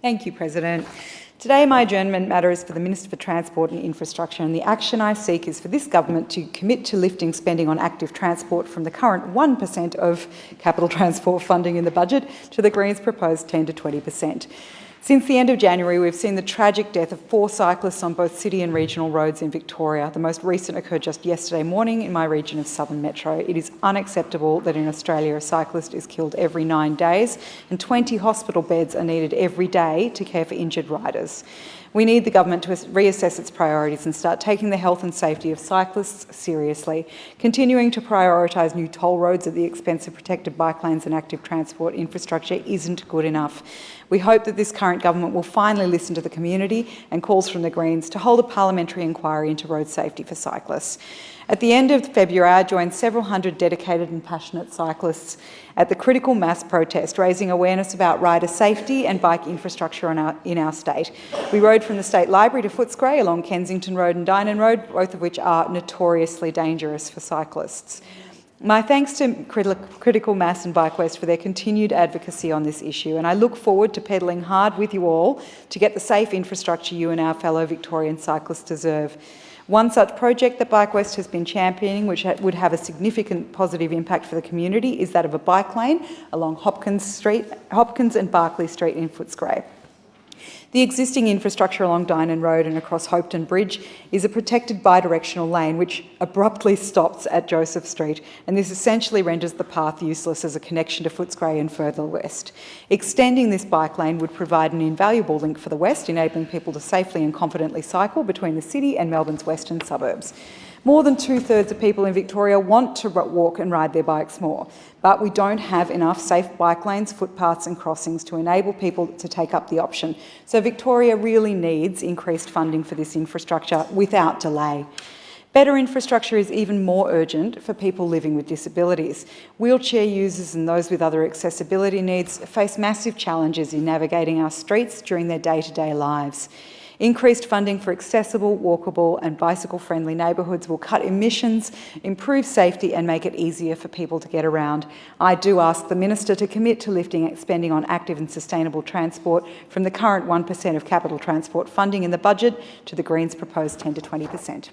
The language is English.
Thank you, President. Today, my adjournment matter is for the Minister for Transport and Infrastructure, and the action I seek is for this government to commit to lifting spending on active transport from the current 1% of capital transport funding in the budget to the Greens' proposed 10 to 20%. Since the end of January, we've seen the tragic death of 4 cyclists on both city and regional roads in Victoria. The most recent occurred just yesterday morning in my region of Southern Metro. It is unacceptable that in Australia a cyclist is killed every 9 days, and 20 hospital beds are needed every day to care for injured riders. We need the government to reassess its priorities and start taking the health and safety of cyclists seriously. Continuing to prioritise new toll roads at the expense of protected bike lanes and active transport infrastructure isn't good enough. We hope that this current government will finally listen to the community and calls from the Greens to hold a parliamentary inquiry into road safety for cyclists. At the end of February, I joined several hundred dedicated and passionate cyclists at the critical mass protest, raising awareness about rider safety and bike infrastructure in our state. We rode from the State Library to Footscray along Kensington Road and Dynon Road, both of which are notoriously dangerous for cyclists. My thanks to Critical Mass and Bike West for their continued advocacy on this issue, and I look forward to pedalling hard with you all to get the safe infrastructure you and our fellow Victorian cyclists deserve. One such project that Bike West has been championing, which would have a significant positive impact for the community, is that of a bike lane along Hopkins and Barclay Street in Footscray. The existing infrastructure along Dynon Road and across Hopeton Bridge is a protected bi-directional lane which abruptly stops at Joseph Street, and this essentially renders the path useless as a connection to Footscray and further west. Extending this bike lane would provide an invaluable link for the west, enabling people to safely and confidently cycle between the city and Melbourne's western suburbs. More than 2/3 of people in Victoria want to walk and ride their bikes more, but we don't have enough safe bike lanes, footpaths and crossings to enable people to take up the option. So Victoria really needs increased funding for this infrastructure without delay. Better infrastructure is even more urgent for people living with disabilities. Wheelchair users and those with other accessibility needs face massive challenges in navigating our streets during their day-to-day lives. Increased funding for accessible, walkable and bicycle-friendly neighbourhoods will cut emissions, improve safety and make it easier for people to get around. I do ask the Minister to commit to lifting spending on active and sustainable transport from the current 1% of capital transport funding in the budget to the Greens' proposed 10 to 20%.